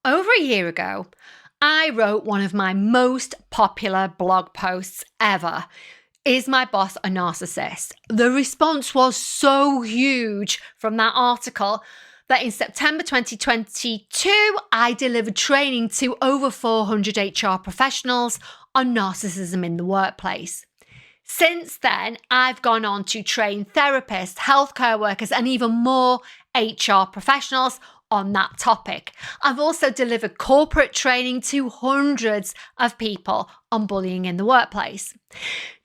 Over a year ago, I wrote one of my most popular blog posts ever. Is my boss a narcissist? The response was so huge from that article that in September 2022, I delivered training to over 400 HR professionals on narcissism in the workplace. Since then, I've gone on to train therapists, healthcare workers, and even more HR professionals on that topic. I've also delivered corporate training to hundreds of people on bullying in the workplace.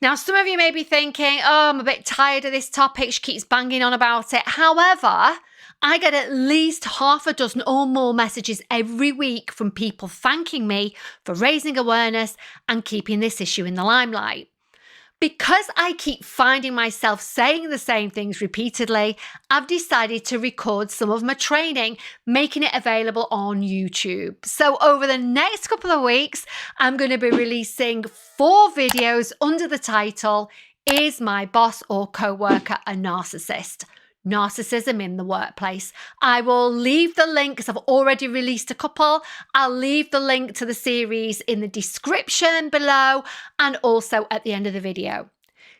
Now, some of you may be thinking, I'm a bit tired of this topic. She keeps banging on about it. However, I get at least half a dozen or more messages every week from people thanking me for raising awareness and keeping this issue in the limelight. Because I keep finding myself saying the same things repeatedly, I've decided to record some of my training, making it available on YouTube. So over the next couple of weeks, I'm going to be releasing 4 videos under the title, Is My Boss or Coworker a Narcissist? Narcissism in the workplace. I will leave the link because I've already released a couple. I'll leave the link to the series in the description below and also at the end of the video.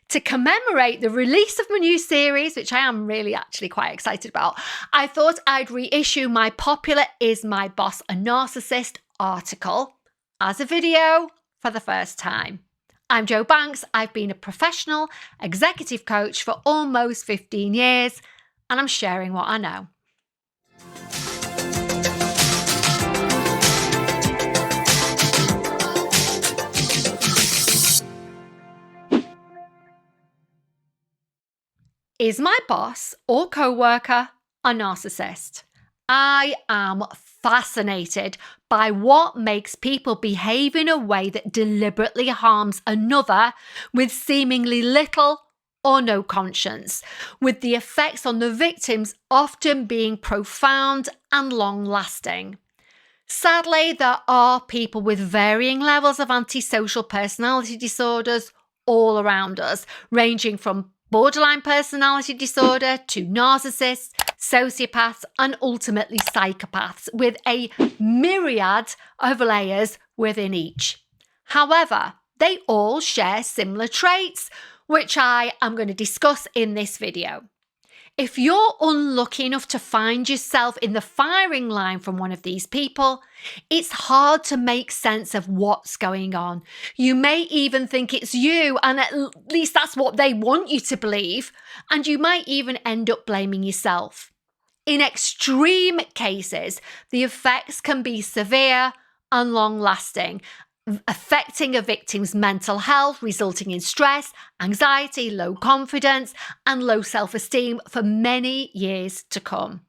To commemorate the release of my new series, which I am really actually quite excited about, I thought I'd reissue my popular Is My Boss a Narcissist article as a video for the first time. I'm Jo Banks. I've been a professional executive coach for almost 15 years, and I'm sharing what I know. Is my boss or coworker a narcissist? I am fascinated by what makes people behave in a way that deliberately harms another with seemingly little or no conscience, with the effects on the victims often being profound and long-lasting. Sadly, there are people with varying levels of antisocial personality disorders all around us, ranging from borderline personality disorder to narcissists, sociopaths, and ultimately psychopaths, with a myriad of layers within each. However, they all share similar traits, which I am going to discuss in this video. If you're unlucky enough to find yourself in the firing line from one of these people, it's hard to make sense of what's going on. You may even think it's you, and at least that's what they want you to believe, and you might even end up blaming yourself. In extreme cases, the effects can be severe and long-lasting, affecting a victim's mental health, resulting in stress, anxiety, low confidence, and low self-esteem for many years to come.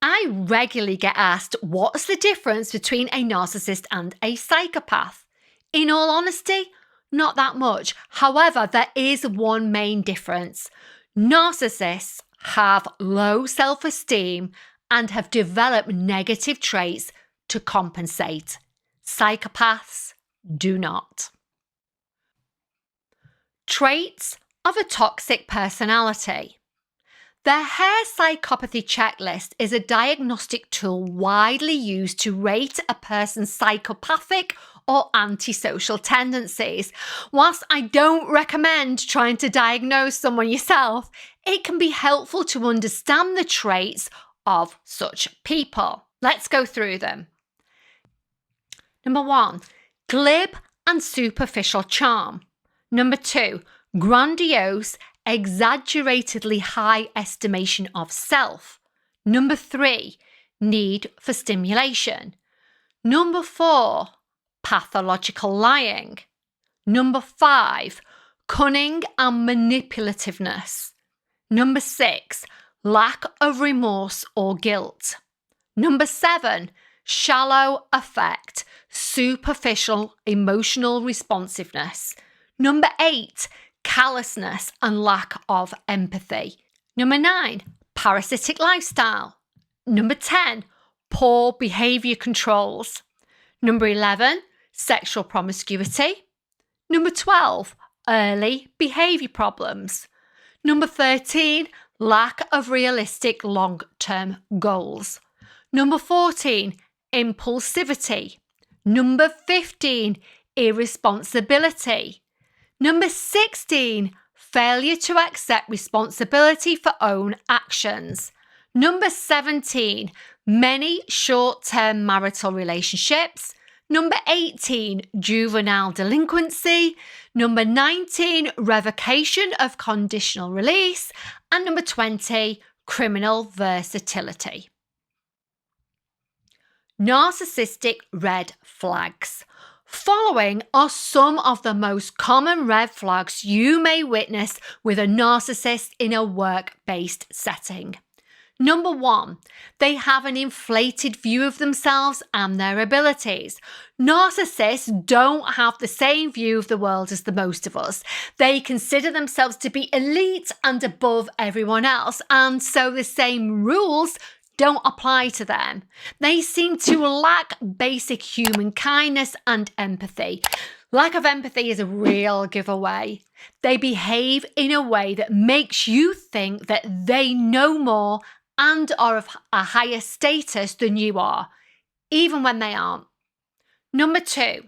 I regularly get asked, what's the difference between a narcissist and a psychopath? In all honesty, not that much. However, there is one main difference. Narcissists have low self-esteem and have developed negative traits to compensate. Psychopaths do not. Traits of a toxic personality. The Hare Psychopathy Checklist is a diagnostic tool widely used to rate a person's psychopathic or antisocial tendencies. Whilst I don't recommend trying to diagnose someone yourself, it can be helpful to understand the traits of such people. Let's go through them. Number 1, glib and superficial charm. Number 2, grandiose, exaggeratedly high estimation of self. Number 3, need for stimulation. Number 4, pathological lying. Number 5, cunning and manipulativeness. Number 6, lack of remorse or guilt. Number 7, shallow affect, superficial emotional responsiveness. Number 8, callousness and lack of empathy. Number 9, parasitic lifestyle. Number 10, poor behaviour controls. Number 11, sexual promiscuity. Number 12, early behaviour problems. Number 13, lack of realistic long-term goals. Number 14, impulsivity. Number 15, irresponsibility. Number 16, failure to accept responsibility for own actions. Number 17, many short-term marital relationships. Number 18, juvenile delinquency. Number 19, revocation of conditional release. And number 20, criminal versatility. Narcissistic red flags. Following are some of the most common red flags you may witness with a narcissist in a work-based setting. Number 1, they have an inflated view of themselves and their abilities. Narcissists don't have the same view of the world as the most of us. They consider themselves to be elite and above everyone else, and so the same rules don't apply to them. They seem to lack basic human kindness and empathy. Lack of empathy is a real giveaway. They behave in a way that makes you think that they know more and are of a higher status than you are, even when they aren't. Number 2,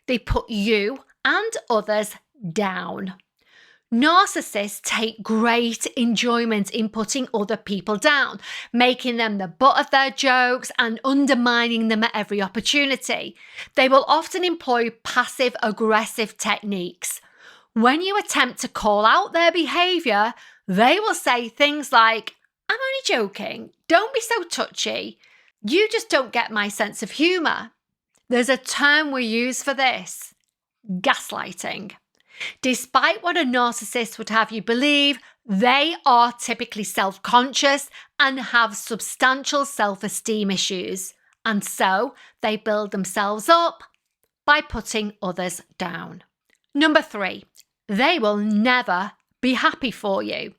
they put you and others down. Narcissists take great enjoyment in putting other people down, making them the butt of their jokes and undermining them at every opportunity. They will often employ passive-aggressive techniques. When you attempt to call out their behaviour, they will say things like, "I'm only joking, don't be so touchy, you just don't get my sense of humour." There's a term we use for this: gaslighting. Despite what a narcissist would have you believe, they are typically self-conscious and have substantial self-esteem issues, and so they build themselves up by putting others down. Number 3, they will never be happy for you.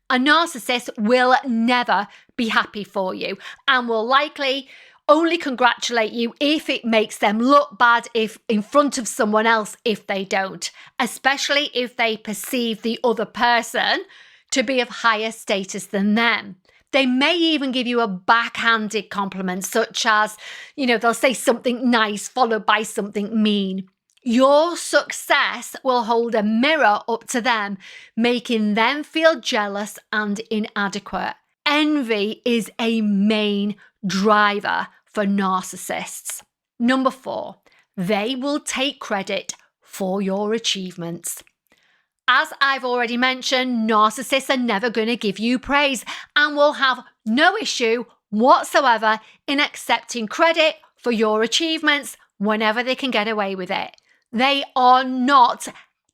A narcissist will never be happy for you and will likely only congratulate you if it makes them look bad if in front of someone else if they don't, especially if they perceive the other person to be of higher status than them. They may even give you a backhanded compliment, such as, they'll say something nice followed by something mean. Your success will hold a mirror up to them, making them feel jealous and inadequate. Envy is a main driver for narcissists. Number 4, they will take credit for your achievements. As I've already mentioned, narcissists are never going to give you praise and will have no issue whatsoever in accepting credit for your achievements whenever they can get away with it. They are not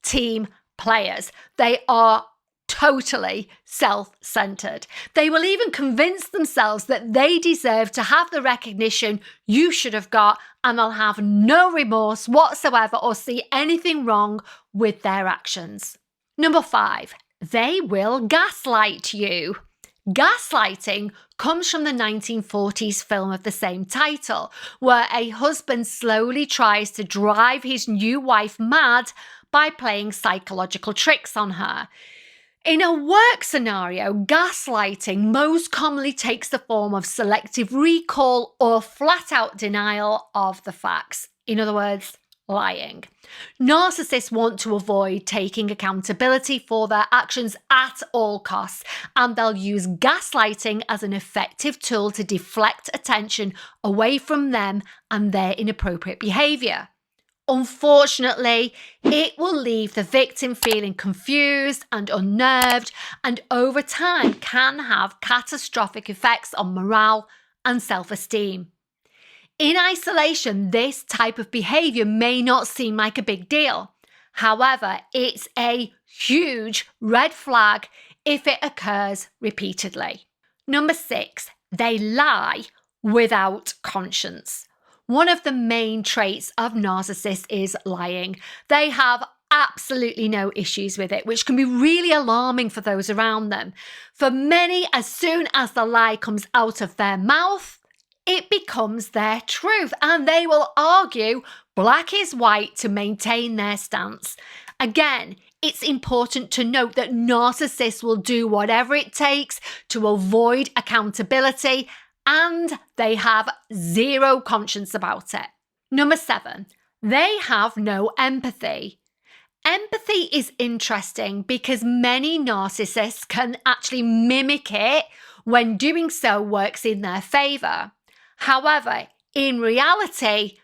team players. They are totally self-centered. They will even convince themselves that they deserve to have the recognition you should have got, and they'll have no remorse whatsoever or see anything wrong with their actions. Number 5, they will gaslight you. Gaslighting comes from the 1940s film of the same title, where a husband slowly tries to drive his new wife mad by playing psychological tricks on her. In a work scenario, gaslighting most commonly takes the form of selective recall or flat-out denial of the facts. In other words, lying. Narcissists want to avoid taking accountability for their actions at all costs, and they'll use gaslighting as an effective tool to deflect attention away from them and their inappropriate behaviour. Unfortunately, it will leave the victim feeling confused and unnerved, and over time can have catastrophic effects on morale and self-esteem. In isolation, this type of behaviour may not seem like a big deal. However, it's a huge red flag if it occurs repeatedly. Number 6, they lie without conscience. One of the main traits of narcissists is lying. They have absolutely no issues with it, which can be really alarming for those around them. For many, as soon as the lie comes out of their mouth, it becomes their truth, and they will argue black is white to maintain their stance. Again, it's important to note that narcissists will do whatever it takes to avoid accountability and they have zero conscience about it. Number 7, they have no empathy. Empathy is interesting because many narcissists can actually mimic it when doing so works in their favor. However, in reality,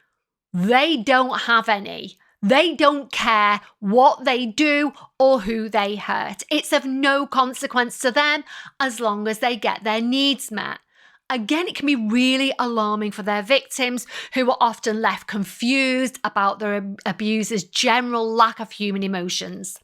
they don't have any. They don't care what they do or who they hurt. It's of no consequence to them as long as they get their needs met. Again, it can be really alarming for their victims, who are often left confused about their abuser's general lack of human emotions.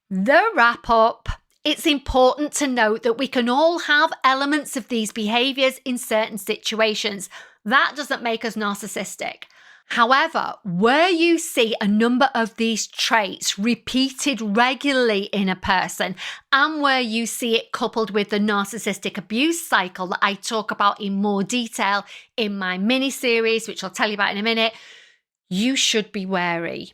The wrap up. It's important to note that we can all have elements of these behaviours in certain situations. That doesn't make us narcissistic. However, where you see a number of these traits repeated regularly in a person, and where you see it coupled with the narcissistic abuse cycle that I talk about in more detail in my mini-series, which I'll tell you about in a minute, you should be wary.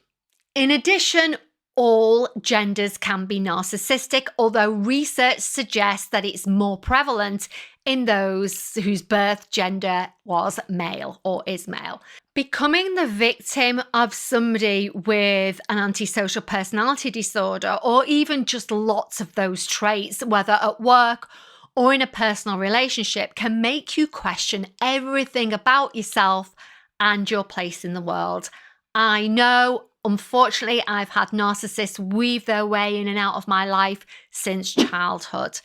In addition, all genders can be narcissistic, although research suggests that it's more prevalent in those whose birth gender was male or is male. Becoming the victim of somebody with an antisocial personality disorder, or even just lots of those traits, whether at work or in a personal relationship, can make you question everything about yourself and your place in the world. I know, unfortunately, I've had narcissists weave their way in and out of my life since childhood.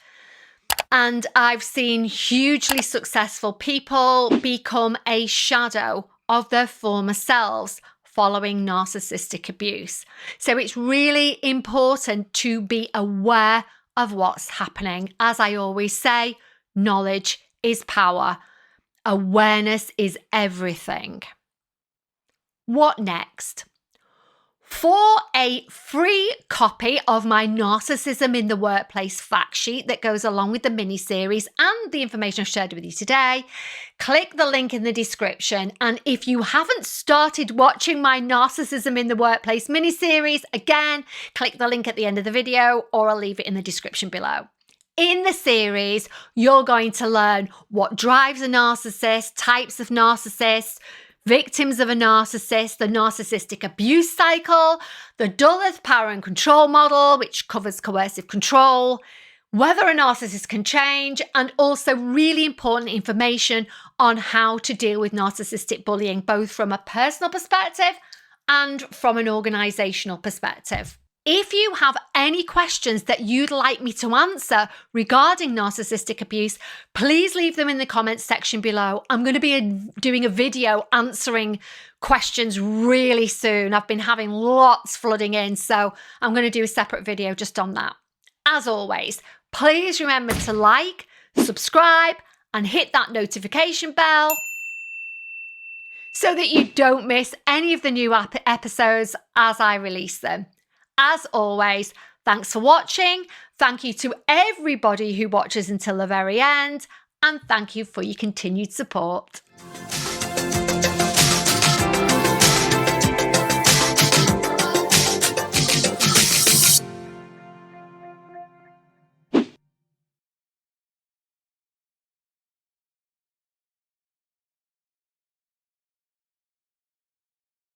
And I've seen hugely successful people become a shadow of their former selves following narcissistic abuse. So it's really important to be aware of what's happening. As I always say, knowledge is power. Awareness is everything. What next? For a free copy of my Narcissism in the Workplace fact sheet that goes along with the mini-series and the information I've shared with you today, click the link in the description. And if you haven't started watching my Narcissism in the Workplace mini-series, again, click the link at the end of the video, or I'll leave it in the description below. In the series, you're going to learn what drives a narcissist, types of narcissists, victims of a narcissist, the narcissistic abuse cycle, the Duluth power and control model, which covers coercive control, whether a narcissist can change, and also really important information on how to deal with narcissistic bullying, both from a personal perspective and from an organizational perspective. If you have any questions that you'd like me to answer regarding narcissistic abuse, please leave them in the comments section below. I'm going to be doing a video answering questions really soon. I've been having lots flooding in, so I'm going to do a separate video just on that. As always, please remember to like, subscribe, and hit that notification bell so that you don't miss any of the new episodes as I release them. As always, thanks for watching. Thank you to everybody who watches until the very end, and thank you for your continued support.